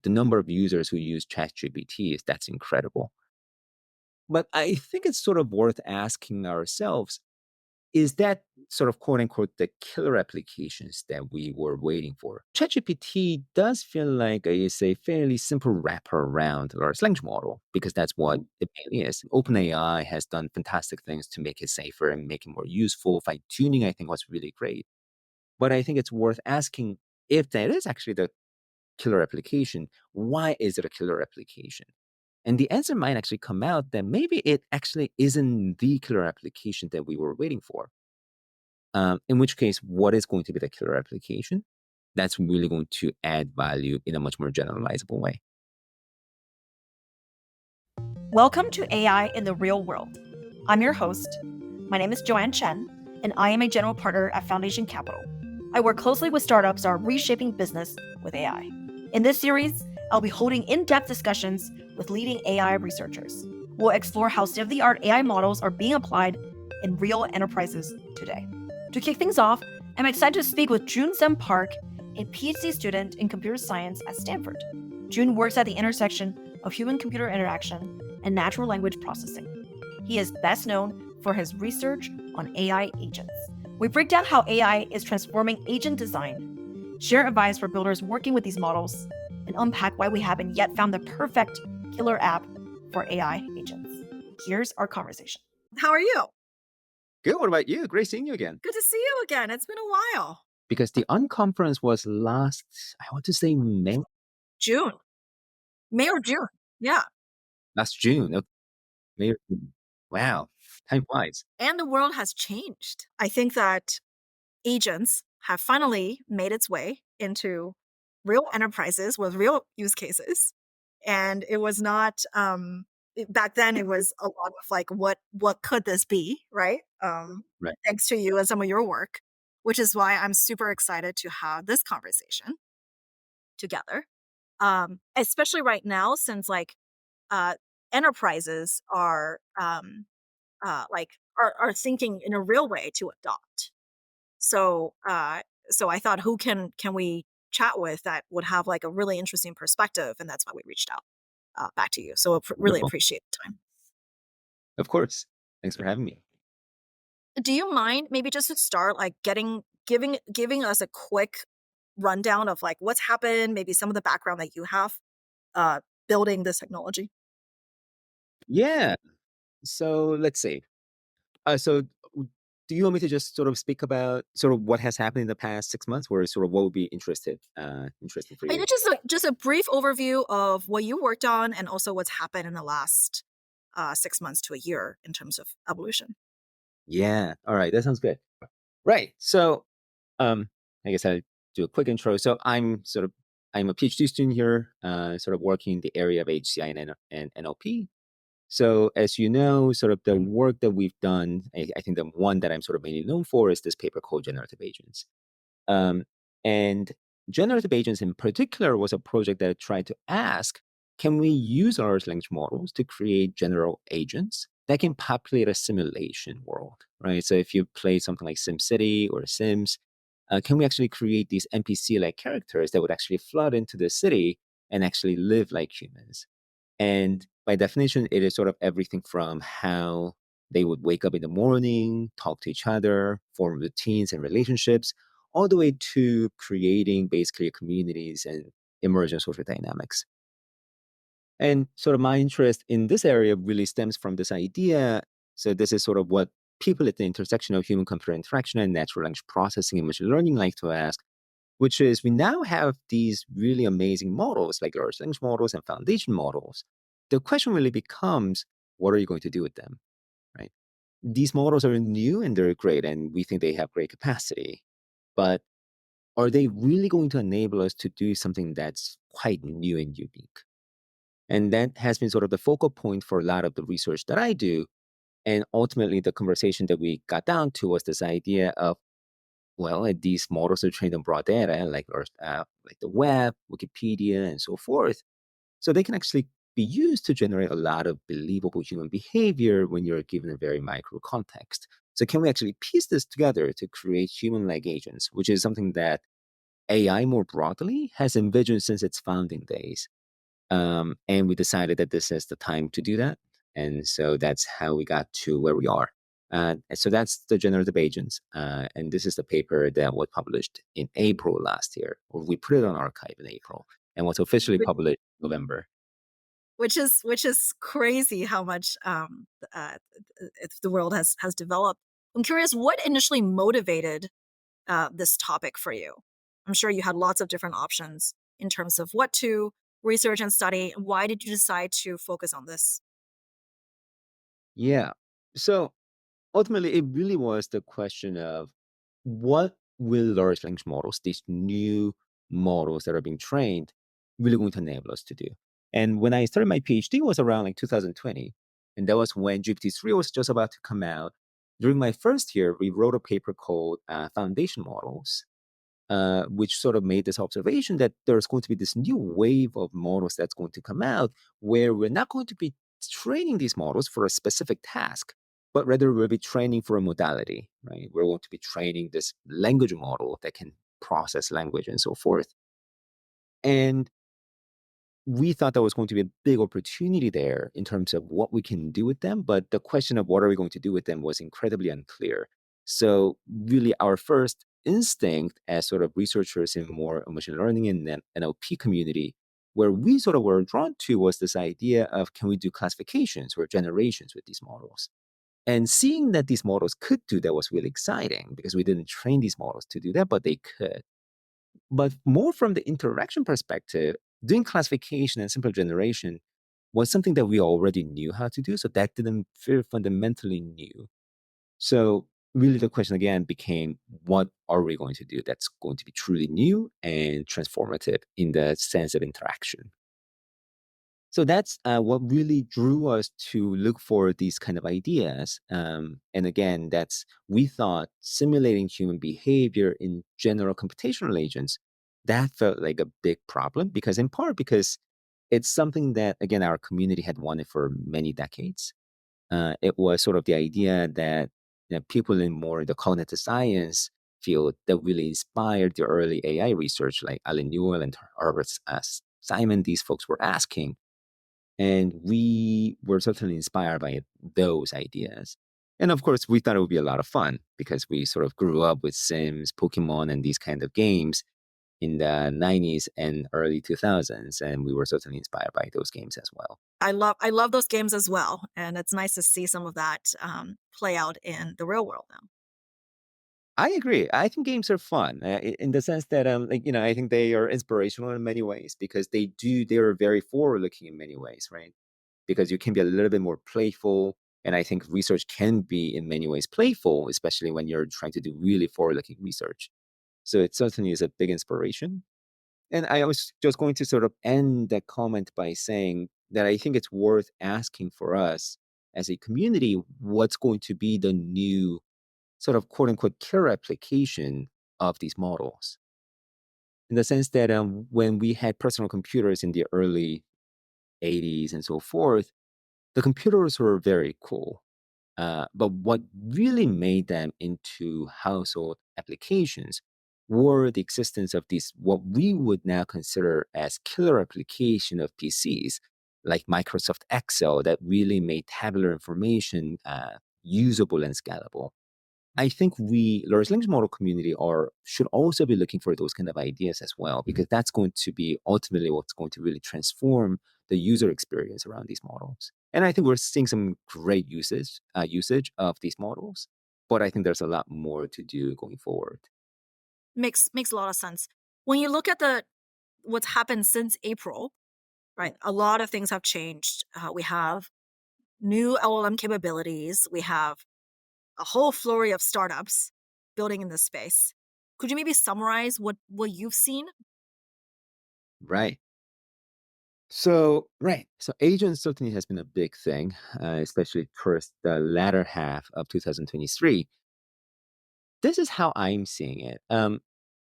the number of users who use ChatGPT that's incredible. But I think it's sort of worth asking ourselves, is that sort of quote unquote the killer applications that we were waiting for? ChatGPT does feel like it's a fairly simple wrapper around large language model because that's what it mainly is. OpenAI has done fantastic things to make it safer and make it more useful. Fine tuning, I think, was really great. But I think it's worth asking, if that is actually the killer application, why is it a killer application? And the answer might actually come out that maybe it actually isn't the killer application that we were waiting for. In which case, what is going to be the killer application? That's really going to add value in a much more generalizable way. Welcome to AI in the Real World. I'm your host. My name is Joanne Chen, and I am a general partner at Foundation Capital. I work closely with startups that are reshaping business with AI. In this series, I'll be holding in-depth discussions with leading AI researchers. We'll explore how state-of-the-art AI models are being applied in real enterprises today. To kick things off, I'm excited to speak with Joon Sung Park, a Ph.D. student in computer science at Stanford. Joon works at the intersection of human-computer interaction and natural language processing. He is best known for his research on AI agents. We break down how AI is transforming agent design, share advice for builders working with these models, and unpack why we haven't yet found the perfect killer app for AI agents. Here's our conversation. How are you? Good. What about you? Great seeing you again. Good to see you again. It's been a while. Because the unconference was last, I want to say May, June. May or June. Yeah. last June. Okay, May or June. Wow, time flies. And the world has changed. I think that agents have finally made its way into real enterprises with real use cases. And it was not back then it was a lot of like what could this be, right? Right. Thanks to you and some of your work, which is why I'm super excited to have this conversation together. Especially right now since like uh enterprises are are thinking in a real way to adopt. So so I thought who can we chat with that would have like a really interesting perspective, and that's why we reached out back to you. So really Wonderful. appreciate the time. Of course. Thanks for having me. Do you mind maybe just to start like giving us a quick rundown of like what's happened, maybe some of the background that you have uh, building this technology? Yeah. So let's see. Do you want me to just sort of speak about sort of what has happened in the past 6 months, or sort of what would be interesting for I you? mean, just a brief overview of what you worked on and also what's happened in the last 6 months to a year in terms of evolution. Yeah. All right. That sounds good. Right. So, I guess I'll do a quick intro. So I'm a PhD student here, sort of working in the area of HCI and NLP. So as you know, sort of the work that we've done, I think the one that I'm sort of mainly known for is this paper called generative agents. Um, and generative agents in particular was a project that tried to ask, can we use large language models to create general agents that can populate a simulation world, right? So if you play something like SimCity or Sims, can we actually create these NPC-like characters that would actually flood into the city and actually live like humans? And by definition, it is sort of everything from how they would wake up in the morning, talk to each other, form routines and relationships, all the way to creating basically communities and emergent social dynamics. And sort of my interest in this area really stems from this idea. So this is sort of what people at the intersection of human computer interaction and natural language processing and machine learning like to ask, which is we now have these really amazing models like large language models and foundation models. The question really becomes, what are you going to do with them, right? These models are new and they're great, and we think they have great capacity. But are they really going to enable us to do something that's quite new and unique? And that has been sort of the focal point for a lot of the research that I do. And ultimately, the conversation that we got down to was this idea of, well, these models are trained on broad data, like the web, Wikipedia, and so forth. So they can actually be used to generate a lot of believable human behavior when you're given a very micro context. So can we actually piece this together to create human-like agents, which is something that AI more broadly has envisioned since its founding days. And we decided that this is the time to do that. And so that's how we got to where we are. And so that's the generative agents. And this is the paper that was published in April last year, or we put it on archive in April and was officially Which, published in November. which is crazy how much the world has developed. I'm curious, what initially motivated this topic for you? I'm sure you had lots of different options in terms of what to research and study. Why did you decide to focus on this? Yeah. So ultimately, it really was the question of what will large language models, these new models that are being trained, really going to enable us to do? And when I started my PhD, it was around like 2020. And that was when GPT-3 was just about to come out. During my first year, we wrote a paper called Foundation Models, which sort of made this observation that there's going to be this new wave of models that's going to come out where we're not going to be training these models for a specific task, but rather we'll be training for a modality, right? We're going to be training this language model that can process language and so forth. And we thought there was going to be a big opportunity there in terms of what we can do with them, but the question of what are we going to do with them was incredibly unclear. So, really, our first instinct as sort of researchers in more machine learning and then NLP community, where we sort of were drawn to was this idea of can we do classifications or generations with these models? And seeing that these models could do that was really exciting because we didn't train these models to do that, but they could. But more from the interaction perspective, doing classification and simple generation was something that we already knew how to do. So that didn't feel fundamentally new. So really the question again became, what are we going to do that's going to be truly new and transformative in the sense of interaction? So that's what really drew us to look for these kind of ideas. And again, that's we thought simulating human behavior in general computational agents that felt like a big problem because, in part, because it's something that again our community had wanted for many decades. It was sort of the idea that people in more the cognitive science field that really inspired the early AI research, like Alan Newell and Herbert Simon. These folks were asking and we were certainly inspired by those ideas. And of course, we thought it would be a lot of fun because we sort of grew up with Sims, Pokemon, and these kind of games in the 90s and early 2000s. And we were certainly inspired by those games as well. I love those games as well, and it's nice to see some of that play out in the real world now. I agree. I think games are fun in the sense that, I think they are inspirational in many ways because they are very forward looking in many ways, right? Because you can be a little bit more playful. And I think research can be in many ways playful, especially when you're trying to do really forward looking research. So it certainly is a big inspiration. And I was just going to sort of end that comment by saying that I think it's worth asking for us as a community what's going to be the new sort of quote unquote killer application of these models. In the sense that when we had personal computers in the early 80s and so forth, the computers were very cool. But what really made them into household applications were the existence of these, what we would now consider as killer application of PCs, like Microsoft Excel, that really made tabular information usable and scalable. I think we, large language model community, are should also be looking for those kind of ideas as well, because that's going to be ultimately what's going to really transform the user experience around these models. And I think we're seeing some great usage of these models, but I think there's a lot more to do going forward. Makes a lot of sense. When you look at the what's happened since April, right? A lot of things have changed. We have new LLM capabilities. We have a whole flurry of startups building in this space. Could you maybe summarize what you've seen? Right. So agents certainly has been a big thing, especially towards the latter half of 2023. This is how I'm seeing it.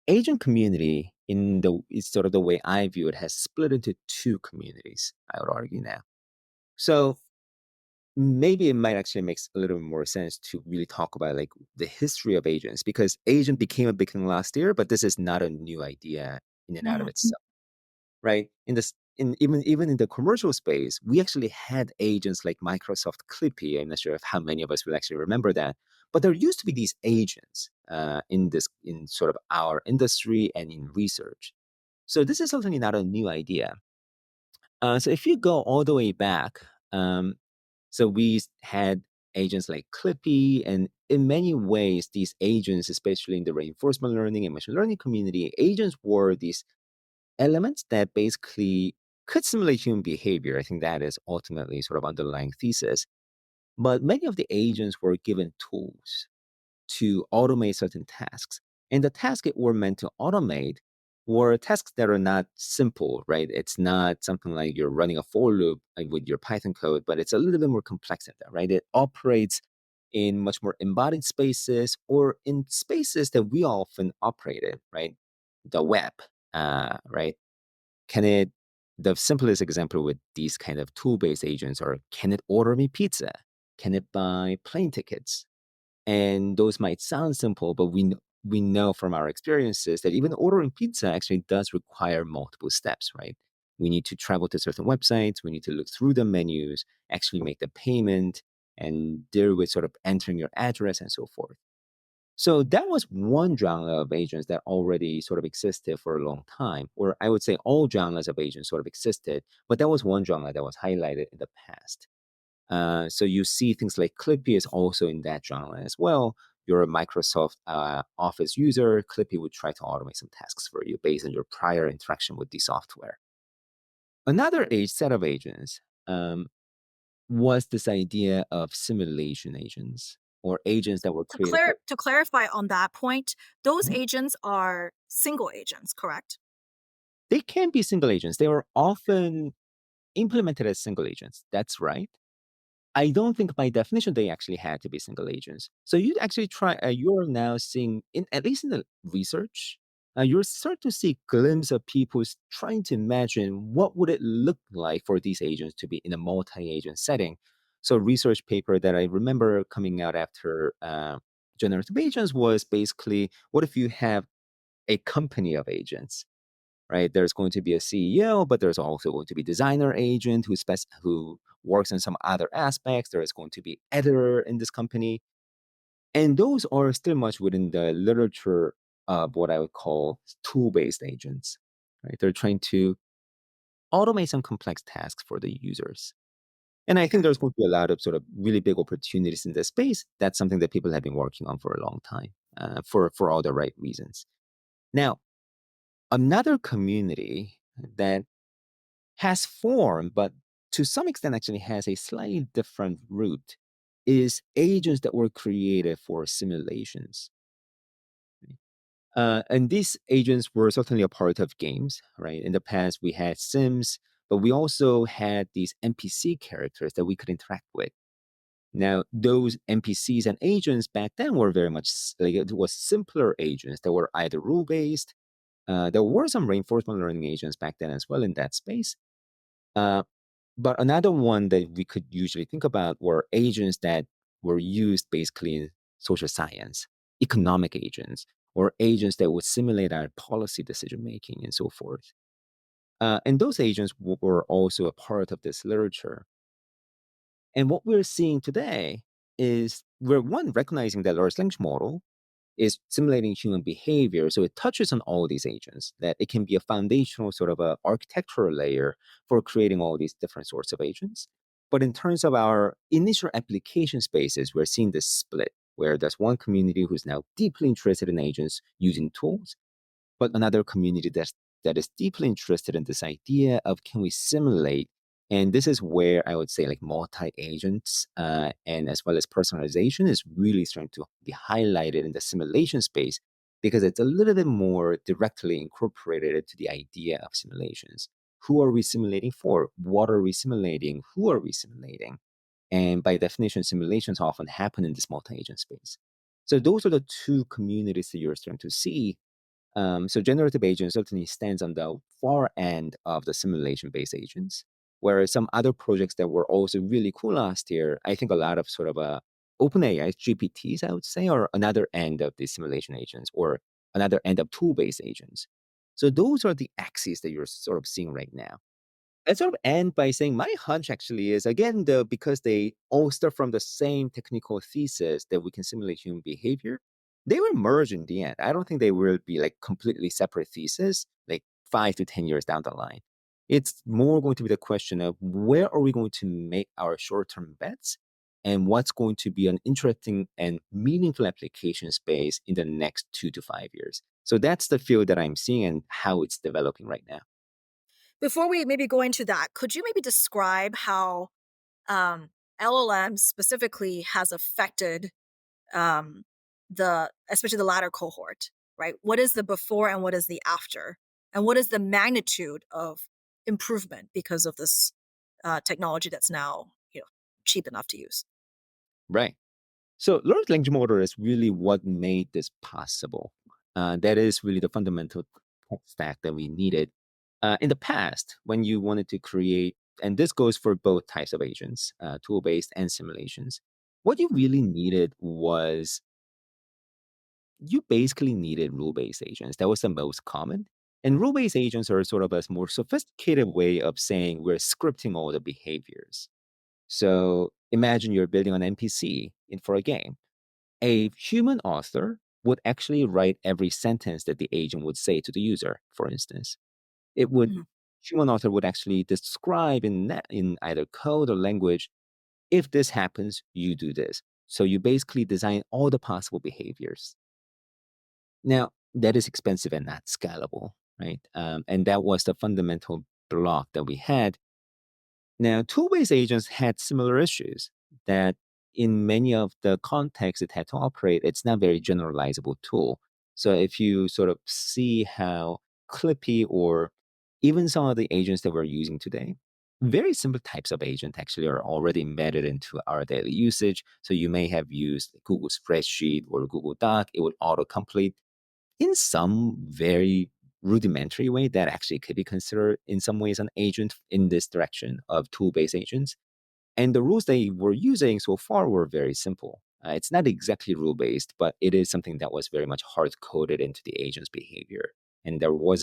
Agent community in the is sort of the way I view it has split into two communities. I would argue now. So maybe it might actually makes a little more sense to really talk about like the history of agents because agent became a big thing last year, but this is not a new idea in and out of Mhm. itself, right? In this, in even in the commercial space, we actually had agents like Microsoft Clippy. I'm not sure if how many of us will actually remember that, but there used to be these agents in sort of our industry and in research. So this is certainly not a new idea. So if you go all the way back, um, so we had agents like Clippy, and in many ways, these agents, especially in the reinforcement learning and machine learning community, agents were these elements that basically could simulate human behavior. I think that is ultimately sort of underlying thesis. But many of the agents were given tools to automate certain tasks. And the tasks that were meant to automate were tasks that are not simple, right? It's not something like you're running a for loop with your Python code, but it's a little bit more complex than that, right? It operates in much more embodied spaces or in spaces that we often operate in, right? The web, right? Can it, the simplest example with these kind of tool-based agents are, can it order me pizza? Can it buy plane tickets? And those might sound simple, but we know from our experiences that even ordering pizza actually does require multiple steps, right? We need to travel to certain websites, we need to look through the menus, actually make the payment, and deal with sort of entering your address and so forth. So that was one genre of agents that already sort of existed for a long time, or I would say all genres of agents sort of existed, but that was one genre that was highlighted in the past. So you see things like Clippy is also in that genre as well. You're a Microsoft Office user, Clippy would try to automate some tasks for you based on your prior interaction with the software. Another age set of agents was this idea of simulation agents or agents that were created for. To clarify on that point, those Mhm. agents are single agents, correct? They can be single agents. They were often implemented as single agents. That's right. I don't think by definition they actually had to be single agents. So you actually try. You're now seeing, in at least in the research, you're starting to see glimpse of people trying to imagine what would it look like for these agents to be in a multi-agent setting. So research paper that I remember coming out after generative agents was basically, what if you have a company of agents? Right? There's going to be a CEO, but there's also going to be designer agent who works in some other aspects. There is going to be editor in this company, and those are still much within the literature of what I would call tool-based agents. Right? They're trying to automate some complex tasks for the users. And I think Okay. there's going to be a lot of sort of really big opportunities in this space. That's something that people have been working on for a long time, for all the right reasons. Now, another community that has formed, but to some extent actually has a slightly different root, is agents that were created for simulations. And these agents were certainly a part of games, right? In the past, we had Sims, but we also had these NPC characters that we could interact with. Now, those NPCs and agents back then were very much like it was simpler agents that were either rule based. There were some reinforcement learning agents back then as well in that space. Uh, but another one that we could usually think about were agents that were used basically in social science, economic agents, or agents that would simulate our policy decision making and so forth. And those agents were also a part of this literature. And what we're seeing today is we're one recognizing that large language model is simulating human behavior. So it touches on all these agents, that it can be a foundational sort of a architectural layer for creating all these different sorts of agents. But in terms of our initial application spaces, we're seeing this split where there's one community who's now deeply interested in agents using tools, but another community that is deeply interested in this idea of can we simulate, and this is where I would say like multi agents and as well as personalization is really starting to be highlighted in the simulation space because it's a little bit more directly incorporated into the idea of simulations. Who are we simulating for? What are we simulating? Who are we simulating? And by definition, simulations often happen in this multi-agent space. So those are the two communities that you're starting to see. So generative agents certainly stands on the far end of the simulation-based agents. Whereas some other projects that were also really cool last year, I think a lot of sort of OpenAI GPTs, I would say, are another end of the simulation agents or another end of tool-based agents. So those are the axes that you're sort of seeing right now. I sort of end by saying my hunch actually is again because they all start from the same technical thesis that we can simulate human behavior, they will merge in the end. I don't think they will be like completely separate thesis, like 5 to 10 years down the line. It's more going to be the question of where are we going to make our short-term bets and what's going to be an interesting and meaningful application space in the next 2 to 5 years. So that's the field that I'm seeing and how it's developing right now. Before we maybe go into that, could you maybe describe how um, LLM specifically has affected um, the especially the latter cohort, right? What is the before and what is the after, and what is the magnitude of improvement because of this technology that's now cheap enough to use? Right. So large language model is really what made this possible. That is really the fundamental tech stack that we needed. In the past, when you wanted to create, and this goes for both types of agents, tool-based and simulations, what you really needed was you basically needed rule-based agents. That was the most common. And rule-based agents are sort of a more sophisticated way of saying we're scripting all the behaviors. So imagine you're building an NPC for a game. A human author would actually write every sentence that the agent would say to the user, for instance. It would Mhm. Human author would actually describe in either code or language, if this happens, you do this. So you basically design all the possible behaviors. Now, that is expensive and not scalable, right? And that was the fundamental block that we had. Now, tool-based agents had similar issues that in many of the contexts it had to operate, it's not very generalizable tool. So if you sort of see how Clippy or even some of the agents that we're using today, very simple types of agent actually are already embedded into our daily usage. So you may have used Google Spreadsheet or Google Doc, it would autocomplete in some very rudimentary way that actually could be considered in some ways an agent in this direction of tool-based agents. And the rules they were using so far were very simple. It's not exactly rule-based, but it is something that was very much hard-coded into the agent's behavior. And there was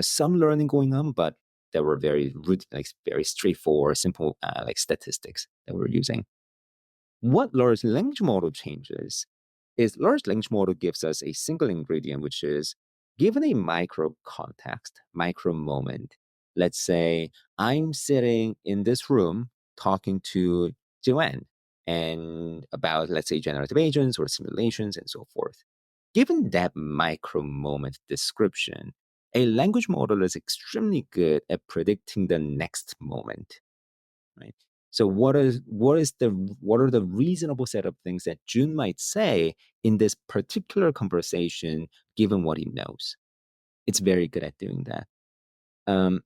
some learning going on, but there were like very straightforward, simple like statistics that we're using. What large language model changes is large language model gives us a single ingredient, which is given a micro context, micro moment. Let's say I'm sitting in this room talking to Joanne and about, let's say, generative agents or simulations and so forth. Given that micro moment description, a language model is extremely good at predicting the next moment, right? So what are the reasonable set of things that June might say in this particular conversation, given what he knows? It's very good at doing that. Um,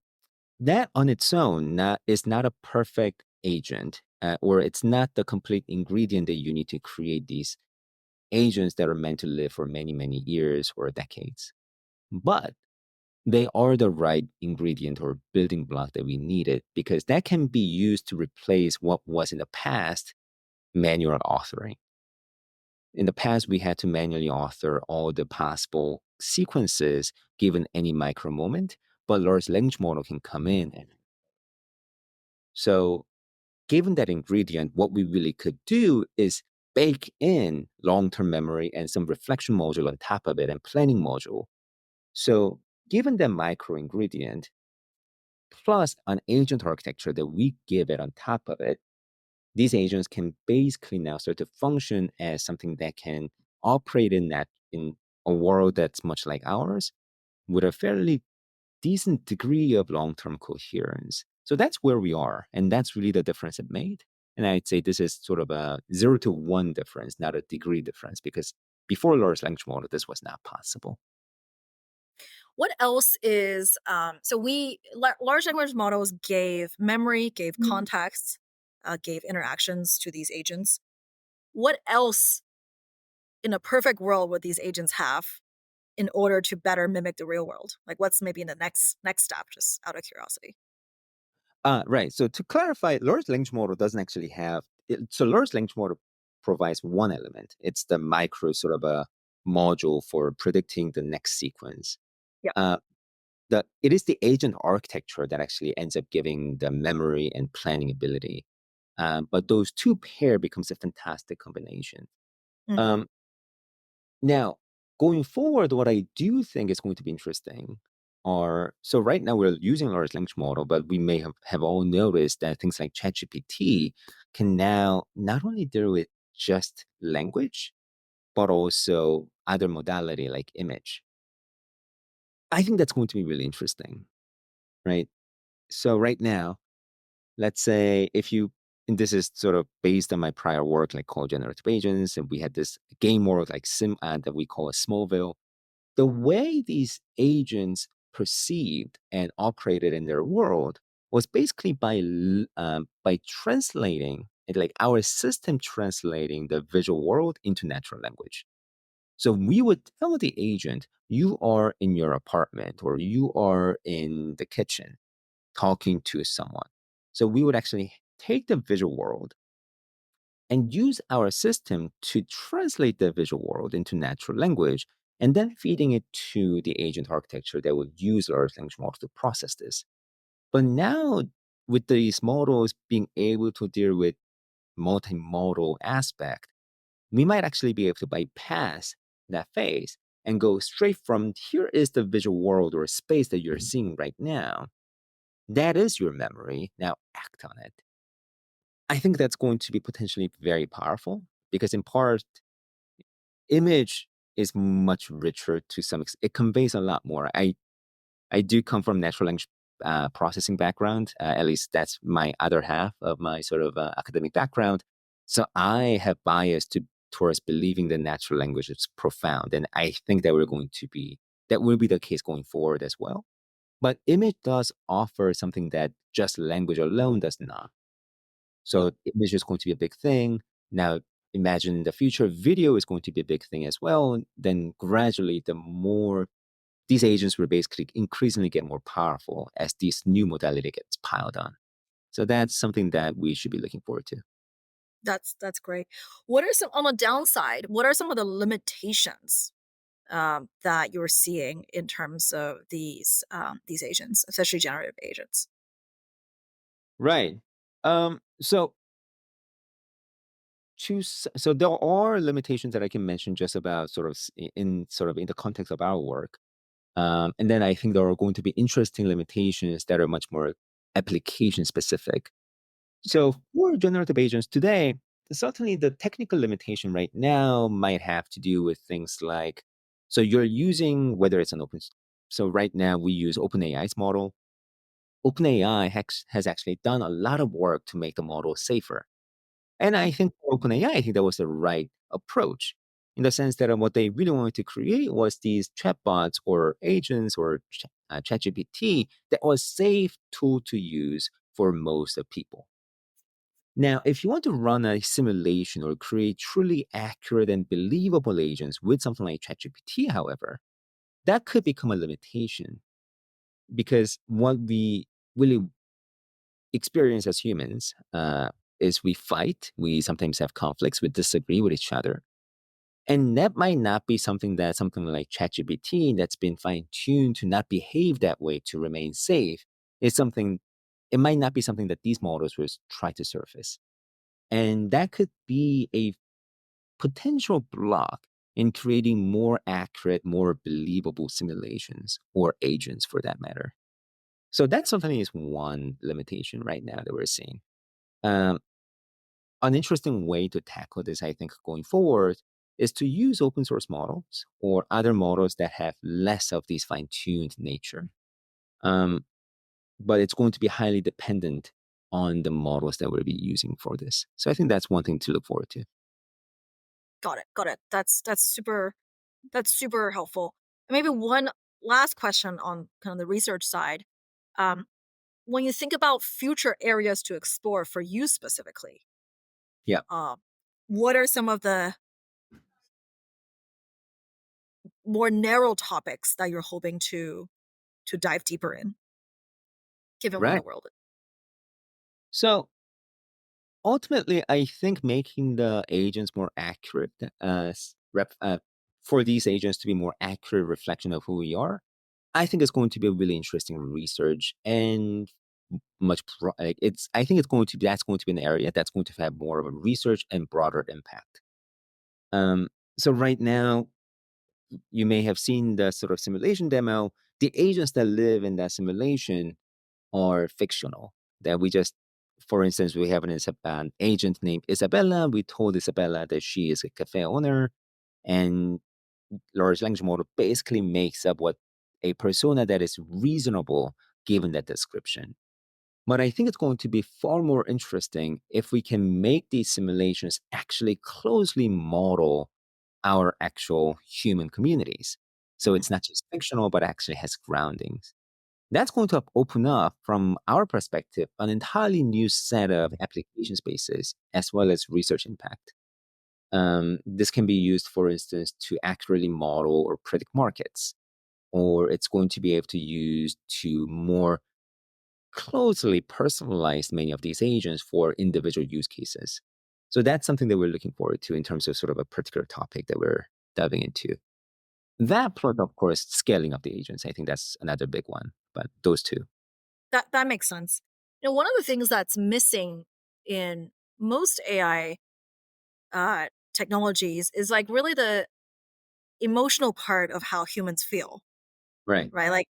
that on its own is not a perfect agent, or it's not the complete ingredient that you need to create these agents that are meant to live for many, many years or decades. But they are the right ingredient or building block that we needed because that can be used to replace what was in the past manual authoring. In the past, we had to manually author all the possible sequences given any micro moment, but large language model can come in. And so, given that ingredient, what we really could do is bake in long term memory and some reflection module on top of it and planning module. So, given that micro ingredient, plus an agent architecture that we give it on top of it, these agents can basically now start to function as something that can operate in a world that's much like ours with a fairly decent degree of long-term coherence. So that's where we are, and that's really the difference it made. And I'd say this is sort of a 0 to 1 difference, not a degree difference, because before large language model, this was not possible. What else is so large language models gave memory, gave context, gave interactions to these agents. What else in a perfect world would these agents have in order to better mimic the real world? Like what's maybe in the next step, just out of curiosity? Right. So to clarify, large language model doesn't actually have so large language model provides one element. It's the micro sort of a module for predicting the next sequence. Yeah. Uh, it is the agent architecture that actually ends up giving the memory and planning ability. But those two pair becomes a fantastic combination. Hmm. Um, Now, going forward, what I do think is going to be interesting are so right now we're using large language model, but we may have all noticed that things like ChatGPT can now not only deal with just language, but also other modality like image. I think that's going to be really interesting, right? So right now, let's say if you and this is sort of based on my prior work, like called generative agents, and we had this game world like sim that we call a Smallville. The way these agents perceived and operated in their world was basically by translating it, like our system translating the visual world into natural language. So we would tell the agent, you are in your apartment or you are in the kitchen talking to someone. So we would actually take the visual world and use our system to translate the visual world into natural language and then feeding it to the agent architecture that would use large language models to process this. But now, with these models being able to deal with multimodal aspect, we might actually be able to bypass that phase and go straight from here is the visual world or space that you're seeing right now. That is your memory. Now act on it. I think that's going to be potentially very powerful because, in part, image is much richer to some extent. It conveys a lot more. I do come from natural language processing background. At least that's my other half of my sort of academic background. So I have bias towards believing that natural language is profound, and I think that that will be the case going forward as well. But image does offer something that just language alone does not. So image is going to be a big thing. Now, imagine in the future, video is going to be a big thing as well. Then gradually, the more these agents will basically increasingly get more powerful as this new modality gets piled on. So that's something that we should be looking forward to. That's great. What are some on the downside? What are some of the limitations that you're seeing in terms of these agents, especially generative agents? Right. So so there are limitations that I can mention just about sort of in the context of our work. And then I think there are going to be interesting limitations that are much more application specific. So for generative agents today, certainly the technical limitation right now might have to do with things like, so you're using whether it's an so right now we use OpenAI's model. OpenAI has actually done a lot of work to make the model safer. And I think for OpenAI, I think that was the right approach in the sense that what they really wanted to create was these chatbots or agents or ChatGPT that was safe tool to use for most of people. Now, if you want to run a simulation or create truly accurate and believable agents with something like ChatGPT, however, that could become a limitation because what we really experience as humans is we fight, we sometimes have conflicts, we disagree with each other. And that might not be something like ChatGPT that's been fine tuned to not behave that way to remain safe. Is something, it might not be something that these models will try to surface. And that could be a potential block in creating more accurate, more believable simulations or agents for that matter. So that certainly is one limitation right now that we're seeing. Um, an interesting way to tackle this, I think, going forward is to use open source models or other models that have less of these fine tuned nature. Um, but it's going to be highly dependent on the models that we'll be using for this. So I think that's one thing to look forward to. Got it. Got it. That's super helpful. Maybe one last question on kind of the research side. Um, when you think about future areas to explore for you specifically, Yeah. um, what are some of the more narrow topics that you're hoping to dive deeper in, given where the Right. world is? So ultimately, I think making the agents more accurate, for these agents to be more accurate reflection of who we are, I think it's going to be a really interesting research and like I think it's going to be that's going to be an area that's going to have more of a research and broader impact. Um, so right now, you may have seen the sort of simulation demo. The agents that live in that simulation are fictional. That we just, for instance, we have an agent named Isabella. We told Isabella that she is a cafe owner, and large language model basically makes up what a persona that is reasonable given that description. But I think it's going to be far more interesting if we can make these simulations actually closely model our actual human communities. So Mhm. it's not just fictional, but actually has groundings. That's going to open up, from our perspective, an entirely new set of application spaces as well as research impact. This can be used, for instance, to accurately model or predict markets, or it's going to be able to use to more closely personalize many of these agents for individual use cases. So that's something that we're looking forward to in terms of sort of a particular topic that we're diving into. That plus, of course, scaling up the agents. I think that's another big one, but those two. That makes sense. One of the things that's missing in most AI technologies is like really the emotional part of how humans feel, Right, right? Like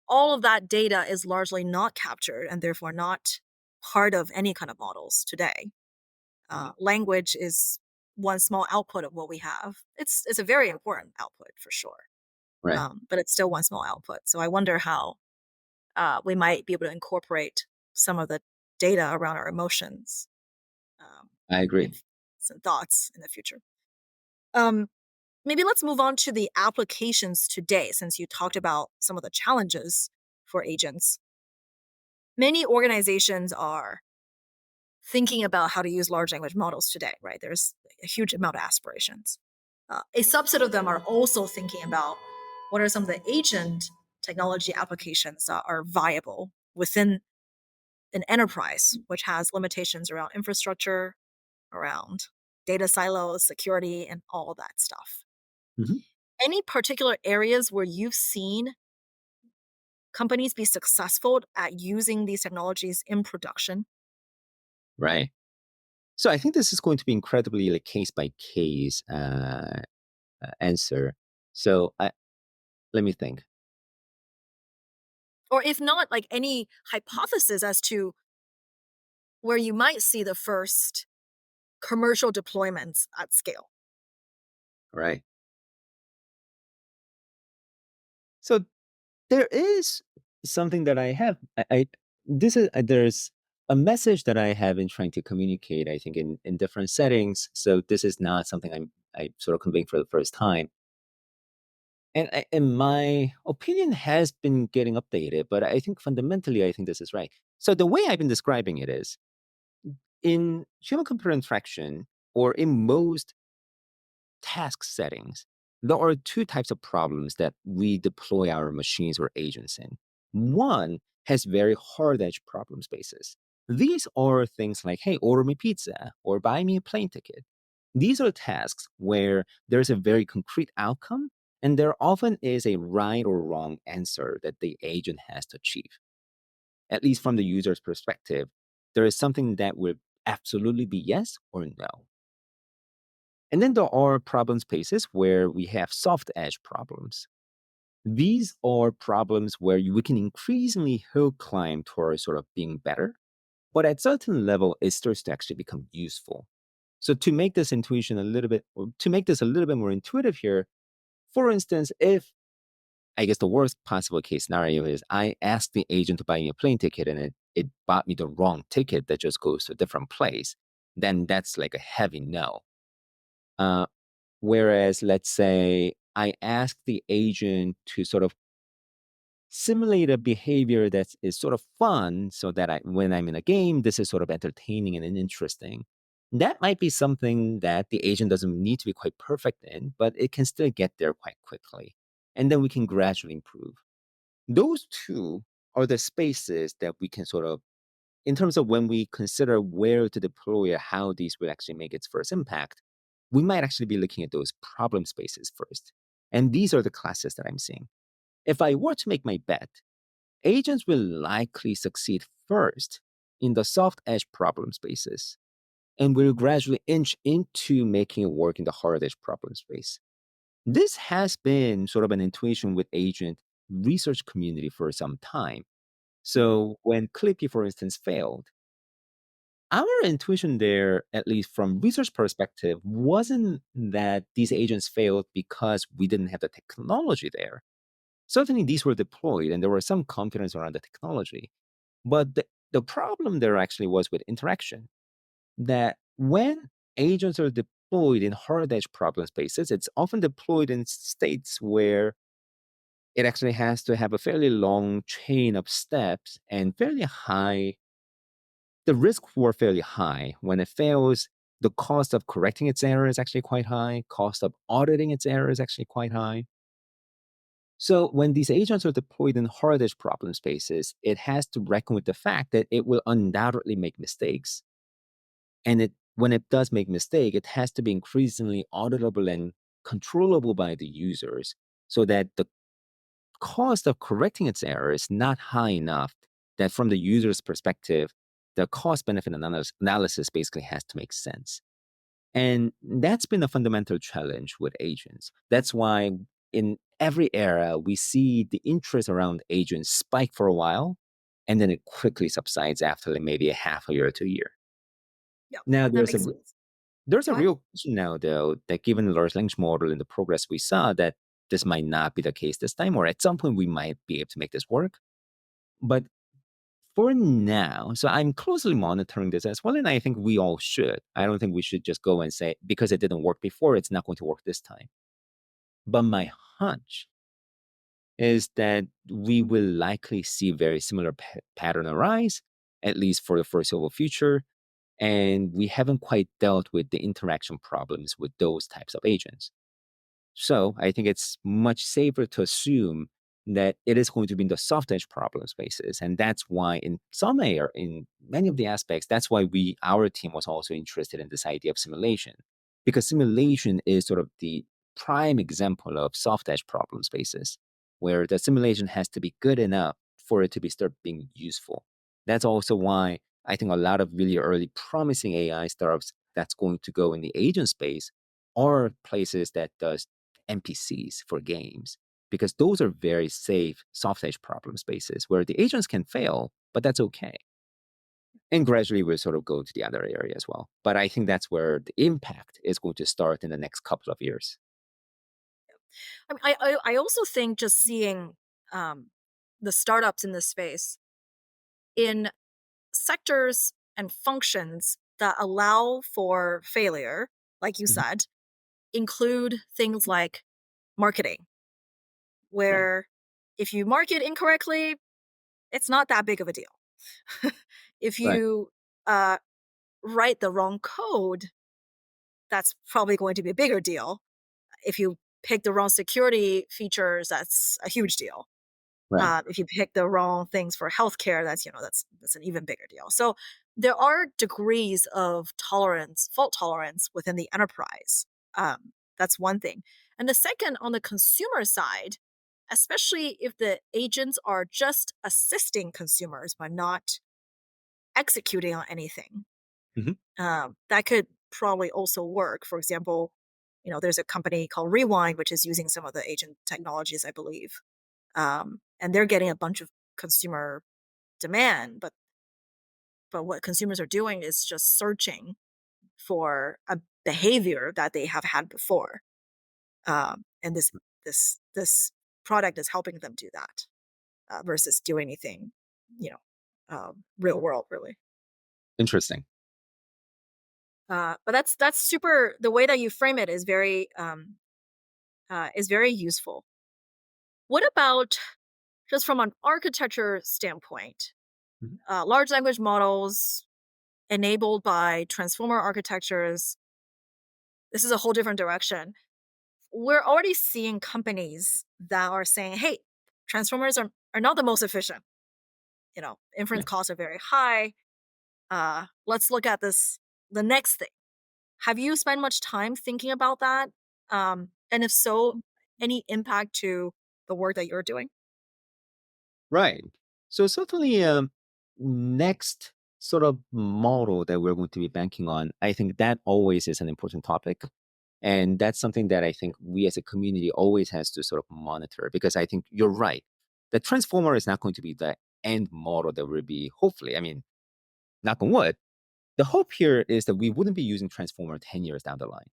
all of that data is largely not captured and therefore not part of any kind of models today. Language is one small output of what we have. It's a very important output for sure, right. but it's still one small output. So I wonder how we might be able to incorporate some of the data around our emotions, um, I and agree. some thoughts in the future. Um, Maybe let's move on to the applications today, since you talked about some of the challenges for agents. Many organizations are thinking about how to use large language models today, right? There's a huge amount of aspirations. A subset of them are also thinking about what are some of the agent technology applications that are viable within an enterprise, which has limitations around infrastructure, around data silos, security, and all that stuff. Mhm. Any particular areas where you've seen companies be successful at using these technologies in production? Right. So I think this is going to be incredibly like case by case answer. So let me think. Or if not, like any hypothesis as to where you might see the first commercial deployments at scale? Right. So there is something that I have. I this is there's a message that I have been trying to communicate. I think in different settings. So this is not something I sort of conveying for the first time. And my opinion has been getting updated, but I think fundamentally I think this is right. So the way I've been describing it is in human computer interaction, or in most task settings, there are two types of problems that we deploy our machines or agents in. One has very hard edge problem spaces. These are things like, hey, order me pizza or buy me a plane ticket. These are tasks where there's a very concrete outcome, and there often is a right or wrong answer that the agent has to achieve. At least from the user's perspective, there is something that would absolutely be yes or no. And then there are problem spaces where we have soft edge problems. These are problems where we can increasingly hill climb towards sort of being better, but at certain level, it starts to actually become useful. So to make this intuition a little bit, or to make this a little bit more intuitive here, for instance, if I guess the worst possible case scenario is I asked the agent to buy me a plane ticket and it bought me the wrong ticket that just goes to a different place, then that's like a heavy no. Uh, Whereas, let's say I ask the agent to sort of simulate a behavior that is sort of fun so that when I'm in a game, this is sort of entertaining and interesting. That might be something that the agent doesn't need to be quite perfect in, but it can still get there quite quickly. And then we can gradually improve. Those two are the spaces that we can sort of in terms of when we consider where to deploy or how these will actually make its first impact, we might actually be looking at those problem spaces first. And these are the classes that I'm seeing. If I were to make my bet, agents will likely succeed first in the soft edge problem spaces and will gradually inch into making it work in the hard edge problem space. This has been sort of an intuition with agent research community for some time. Mhm. So when Clippy, for instance, failed, our intuition there, at least from research perspective, wasn't that these agents failed because we didn't have the technology there. Certainly, these were deployed and there was some confidence around the technology. But the problem there actually was with interaction, that when agents are deployed in hard edge problem spaces, it's often deployed in states where it actually has to have a fairly long chain of steps and fairly high, the risks were fairly high. When it fails, the cost of correcting its error is actually quite high, cost of auditing its error is actually quite high. So when these agents are deployed in hard edge problem spaces, it has to reckon with the fact that it will undoubtedly make mistakes. And when it does make mistake, it has to be increasingly auditable and controllable by the users so that the cost of correcting its error is not high enough that from the user's perspective, the cost benefit analysis basically has to make sense. And that's been a fundamental challenge with agents. That's why in every era, we see the interest around agents spike for a while, and then it quickly subsides after like maybe a half a year to a year. Yeah, Now, that makes sense. there's a Go ahead. real question now, though, that given the large language model and the progress we saw, that this might not be the case this time, or at some point we might be able to make this work. But for now, so I'm closely monitoring this as well, and I think we all should. I don't think we should just go and say, because it didn't work before, it's not going to work this time. But my hunch is that we will likely see very similar pattern arise, at least for the foreseeable future. And we haven't quite dealt with the interaction problems with those types of agents. So I think it's much safer to assume that it is going to be in the soft edge problem spaces. And that's why in some air, in many of the aspects, that's why our team was also interested in this idea of simulation. Because simulation is sort of the prime example of soft edge problem spaces, where the simulation has to be good enough for it to be start being useful. That's also why I think a lot of really early promising AI startups that's going to go in the agent space are places that does NPCs for games, because those are very safe soft edge problem spaces where the agents can fail, but that's okay. And gradually we'll sort of go to the other area as well. But I think that's where the impact is going to start in the next couple of years. I also think just seeing um, the startups in this space in sectors and functions that allow for failure, like you Mhm. said, include things like marketing, Right, where if you market incorrectly, it's not that big of a deal. If right, you uh, write the wrong code, that's probably going to be a bigger deal. If you pick the wrong security features, that's a huge deal. right. If you pick the wrong things for healthcare, that's an even bigger deal. So there are degrees of tolerance, fault tolerance within the enterprise. That's one thing. And the second, on the consumer side, especially if the agents are just assisting consumers but not executing on anything, Mhm. that could probably also work. For example, there's a company called Rewind, which is using some of the agent technologies, I believe, and they're getting a bunch of consumer demand. But what consumers are doing is just searching for a behavior that they have had before, and this product is helping them do that versus do anything, you know, real world really. Interesting. But that's super. The way that you frame it is very useful. What about just from an architecture standpoint? Mhm. Large language models enabled by transformer architectures. This is a whole different direction. We're already seeing companies that are saying, "Hey, transformers are not the most efficient. Inference Yeah. costs are very high. Let's look at this the next thing. Have you spent much time thinking about that? And if so, any impact to the work that you're doing? Right. So certainly, next sort of model that we're going to be banking on, I think that always is an important topic. And that's something that I think we as a community always has to sort of monitor because I think you're right. The transformer is not going to be the end model that will be, hopefully, I mean, knock on wood. The hope here is that we wouldn't be using transformer 10 years down the line.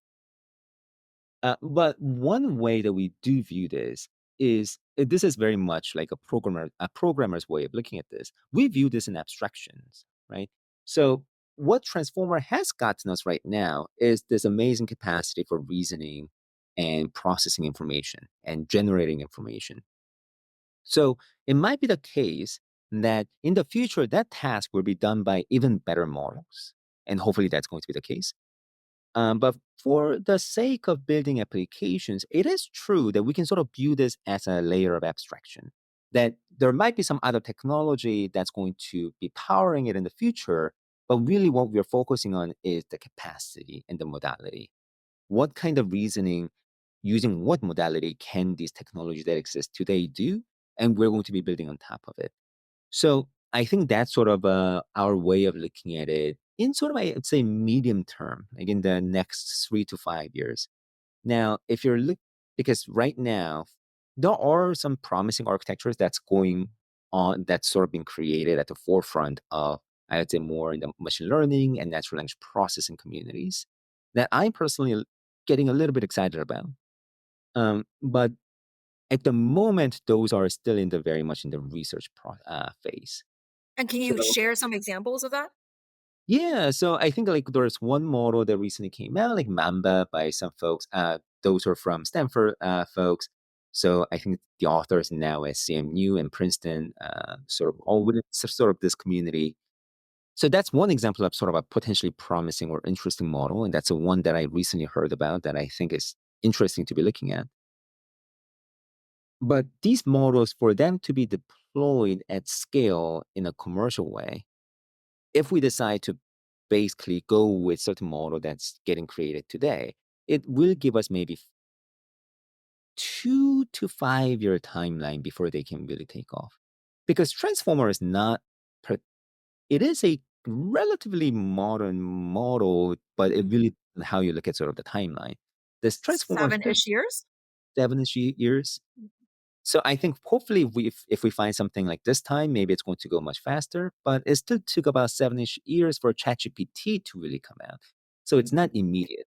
But one way that we do view this is this is very much like a programmer's way of looking at this. We view this in abstractions, right? So what transformer has gotten us right now is this amazing capacity for reasoning and processing information and generating information. So it might be the case that in the future that task will be done by even better models, and hopefully that's going to be the case. But for the sake of building applications, it is true that we can sort of view this as a layer of abstraction. That there might be some other technology that's going to be powering it in the future, but really what we're focusing on is the capacity and the modality. What kind of reasoning, using what modality can these technologies that exist today do? And we're going to be building on top of it. So I think that's sort of our way of looking at it in sort of, I would say, medium term, like in the next 3 to 5 years. Now, if you're look, because right now there are some promising architectures that's going on that's sort of been created at the forefront of, I would say, more in the machine learning and natural language processing communities that I'm personally getting a little bit excited about. But at the moment, those are still in the very much in the research phase. And can you So share some examples of that? yeah, so I think like there's one model that recently came out, like Mamba by some folks. Those are from Stanford folks. So I think the authors now at CMU and Princeton, sort of all within sort of this community. So that's one example of sort of a potentially promising or interesting model, and that's the one that I recently heard about that I think is interesting to be looking at. But these models, for them to be deployed at scale in a commercial way, if we decide to basically go with certain model that's getting created today, it will give us maybe 2 to 5 year timeline before they can really take off. Because Transformer is not, per- it is a relatively modern model, but it really how you look at sort of the timeline. This Transformer should 7-ish years? 7 years. So I think hopefully if we find something like this time, maybe it's going to go much faster. But it still took about 7-ish years for ChatGPT to really come out. So it's not immediate.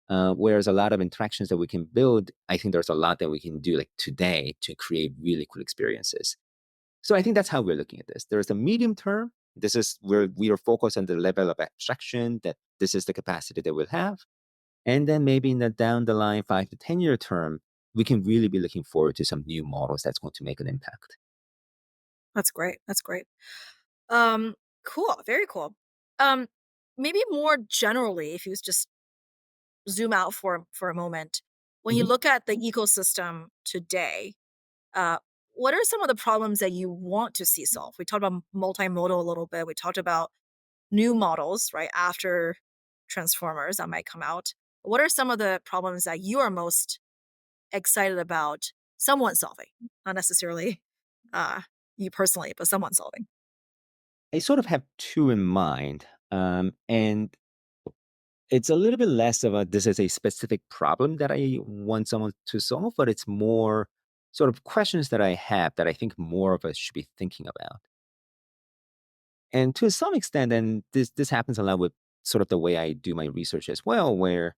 Whereas a lot of interactions that we can build, I think there's a lot that we can do like today to create really cool experiences. So I think that's how we're looking at this. There's a medium term. This is where we are focused on the level of abstraction that this is the capacity that we'll have. And then maybe in the down the line 5 to 10 year term, we can really be looking forward to some new models that's going to make an impact. That's great. That's great. Um, cool. Very cool. Um, Maybe more generally, if you just zoom out for a moment, when you Mhm. look at the ecosystem today, uh, what are some of the problems that you want to see solved? We talked about multimodal a little bit. We talked about new models, right, after transformers that might come out. What are some of the problems that you are most excited about someone solving? Not necessarily uh, you personally, but someone solving. I sort of have two in mind. And it's a little bit less of a this is a specific problem that I want someone to solve, but it's more sort of questions that I have that I think more of us should be thinking about. And to some extent, and this happens a lot with sort of the way I do my research as well, where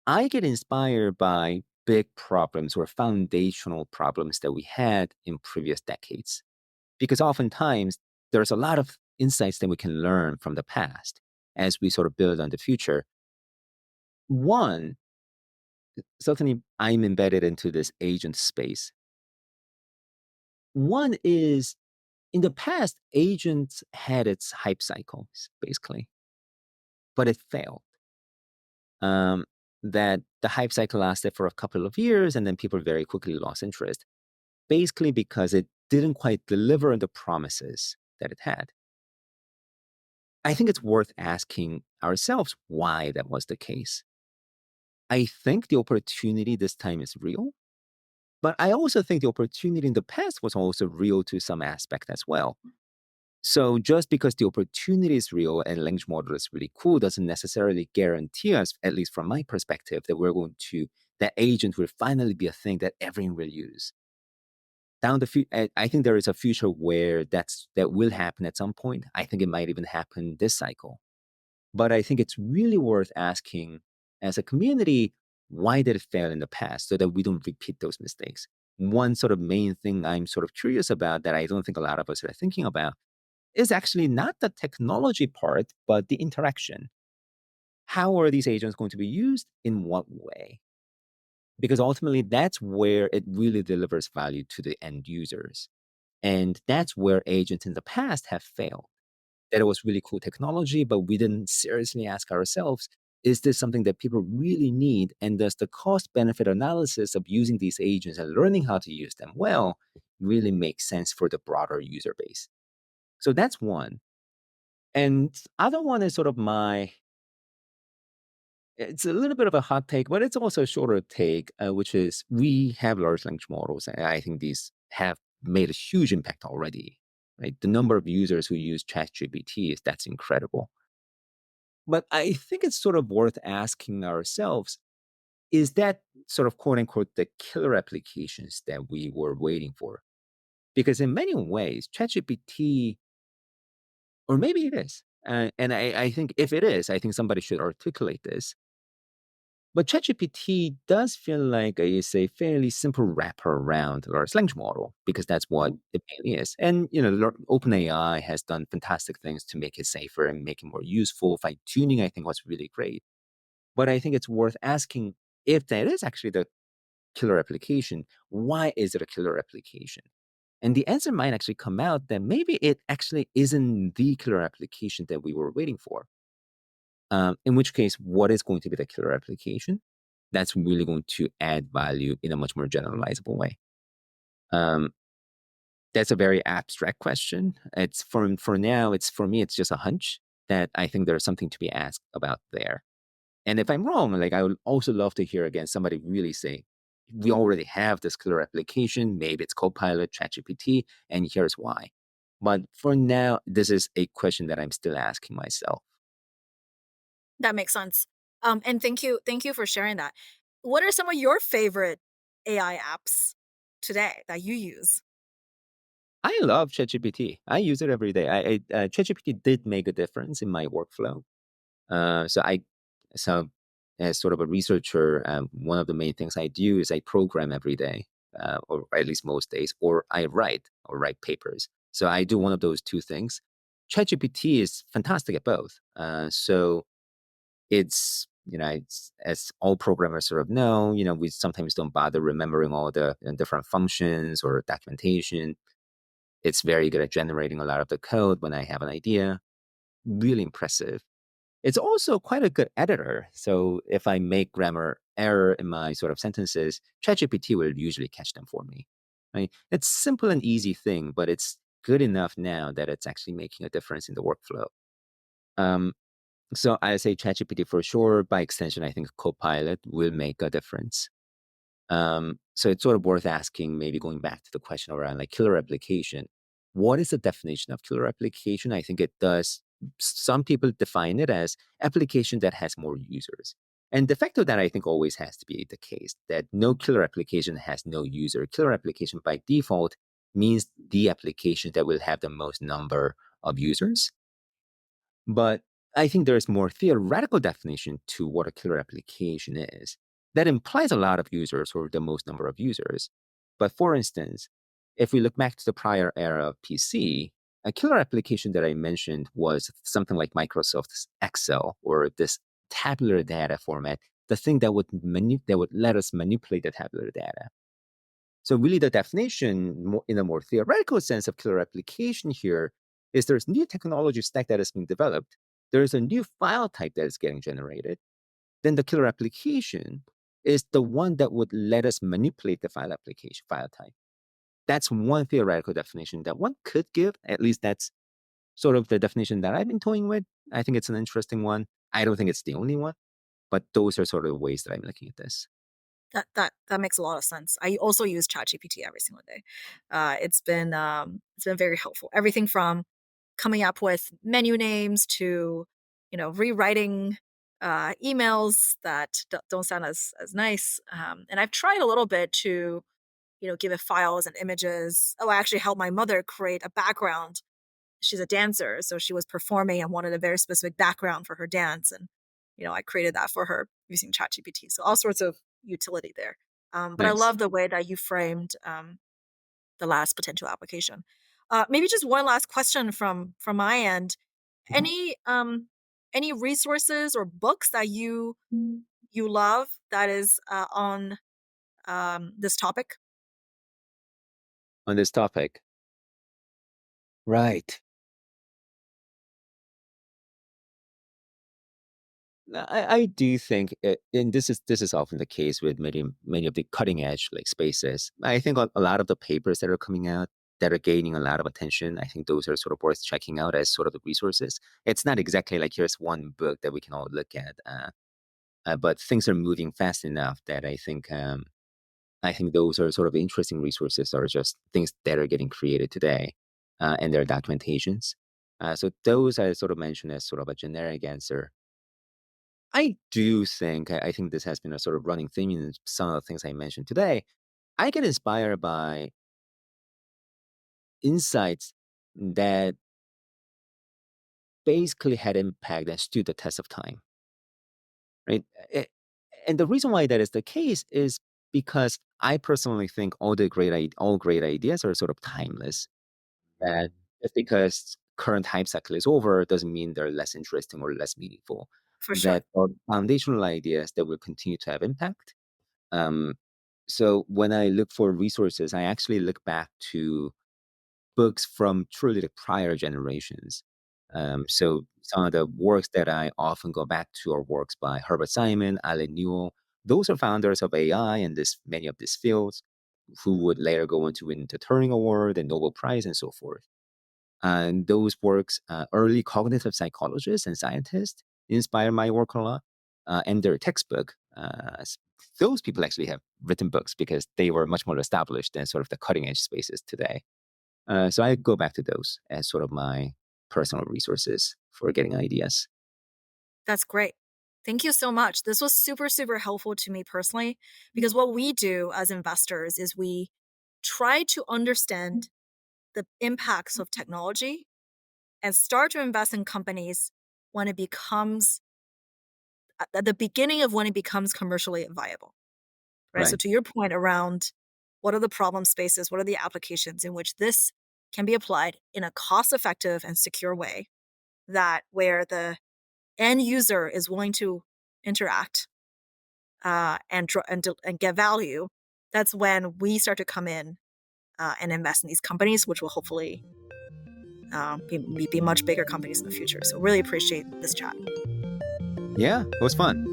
I get inspired by big problems or foundational problems that we had in previous decades. Because oftentimes there's a lot of insights that we can learn from the past as we sort of build on the future. One, certainly I'm embedded into this agent space. One is in the past, agents had its hype cycles, basically, but it failed. Um, that the hype cycle lasted for a couple of years and then people very quickly lost interest, basically because it didn't quite deliver on the promises that it had. I think it's worth asking ourselves why that was the case. I think the opportunity this time is real, but I also think the opportunity in the past was also real to some aspect as well. So just because the opportunity is real and language model is really cool doesn't necessarily guarantee us, at least from my perspective, that agent will finally be a thing that everyone will use. I think there is a future where that will happen at some point. I think it might even happen this cycle. But I think it's really worth asking as a community, why did it fail in the past so that we don't repeat those mistakes? One sort of main thing I'm sort of curious about that I don't think a lot of us are thinking about is actually not the technology part, but the interaction. How are these agents going to be used? In what way? Because ultimately, that's where it really delivers value to the end users. And that's where agents in the past have failed. That it was really cool technology, but we didn't seriously ask ourselves, is this something that people really need? And does the cost benefit analysis of using these agents and learning how to use them well really make sense for the broader user base? So that's one. And other one is sort of it's a little bit of a hot take, but it's also a shorter take, which is we have large language models. And I think these have made a huge impact already. Right? The number of users who use ChatGPT that's incredible. But I think it's sort of worth asking ourselves, is that sort of quote unquote the killer applications that we were waiting for? Because in many ways, ChatGPT, or maybe it is. And I think if it is, I think somebody should articulate this. But ChatGPT does feel like it's a fairly simple wrapper around the large language model because that's what it mainly is. And OpenAI has done fantastic things to make it safer and make it more useful. Fine tuning, I think, was really great. But I think it's worth asking if that is actually the killer application. Why is it a killer application? And the answer might actually come out that maybe it actually isn't the killer application that we were waiting for. In which case, what is going to be the killer application? That's really going to add value in a much more generalizable way. Um, that's a very abstract question. It's for now. It's for me. It's just a hunch that I think there's something to be asked about there. And if I'm wrong, like I would also love to hear again somebody really say, we already have this killer application. Maybe it's Copilot, ChatGPT, and here's why. But for now, this is a question that I'm still asking myself. That makes sense. And thank you for sharing that. What are some of your favorite AI apps today that you use? I love ChatGPT. I use it every day. ChatGPT did make a difference in my workflow. Uh, so I, so as sort of a researcher, one of the main things I do is I program every day, or at least most days, or I write papers. So I do one of those two things. ChatGPT is fantastic at both. So it's as all programmers sort of know, we sometimes don't bother remembering all the different functions or documentation. It's very good at generating a lot of the code when I have an idea. Really impressive. It's also quite a good editor. So if I make grammar error in my sort of sentences, ChatGPT will usually catch them for me. Right? It's simple and easy thing, but it's good enough now that it's actually making a difference in the workflow. Um, so I say ChatGPT for sure. By extension, I think Copilot will make a difference. So it's sort of worth asking, maybe going back to the question around like killer application. What is the definition of killer application? I think it does. Some people define it as application that has more users. And de facto, that I think always has to be the case that no killer application has no user. Killer application by default means the application that will have the most number of users. But I think there's more theoretical definition to what a killer application is. That implies a lot of users or the most number of users. But for instance, if we look back to the prior era of PC, a killer application that I mentioned was something like Microsoft's Excel or this tabular data format, the thing that would let us manipulate the tabular data. So really the definition in a more theoretical sense of killer application here is there's new technology stack that is being developed. There's a new file type that is getting generated. Then the killer application is the one that would let us manipulate the file type. That's one theoretical definition that one could give. At least that's sort of the definition that I've been toying with. I think it's an interesting one. I don't think it's the only one, but those are sort of the ways that I'm looking at this. That makes a lot of sense. I also use ChatGPT every single day. It's been very helpful. Everything from coming up with menu names to rewriting emails that don't sound as nice. And I've tried a little bit to give it files and images. Oh, I actually helped my mother create a background. She's a dancer, so she was performing and wanted a very specific background for her dance, and I created that for her using ChatGPT. So all sorts of utility there. But I Nice. love the way that you framed the last potential application. Maybe just one last question from my end. Any any resources or books that you love that is on this topic? On this topic. Right. I do think, and this is often the case with many of the cutting edge like spaces. I think a lot of the papers that are coming out that are gaining a lot of attention, I think those are sort of worth checking out as sort of the resources. It's not exactly like here's one book that we can all look at, but things are moving fast enough that I think those are sort of interesting resources, or just things that are getting created today, and their documentations. So those I sort of mentioned as sort of a generic answer. I do think I think this has been a sort of running theme in some of the things I mentioned today. I get inspired by insights that basically had impact and stood the test of time, right? And the reason why that is the case is because I personally think all great ideas are sort of timeless. And just because current hype cycle is over doesn't mean they're less interesting or less meaningful. For sure. That are foundational ideas that will continue to have impact. Um, so when I look for resources, I actually look back to books from truly the prior generations. So some of the works that I often go back to are works by Herbert Simon, Alan Newell. Those are founders of AI and this many of these fields, who would later go on to win the Turing Award and Nobel Prize and so forth. And those works, early cognitive psychologists and scientists inspire my work a lot. And their textbook, those people actually have written books because they were much more established than sort of the cutting edge spaces today. So I go back to those as sort of my personal resources for getting ideas. That's great. Thank you so much. This was super, super helpful to me personally because what we do as investors is we try to understand the impacts of technology and start to invest in companies when it becomes at the beginning of when it becomes commercially viable, right? So Right. to your point around what are the problem spaces, what are the applications in which this can be applied in a cost effective and secure way that where the end user is willing to interact and get value, that's when we start to come in and invest in these companies, which will hopefully be much bigger companies in the future. So really appreciate this chat. Yeah, it was fun.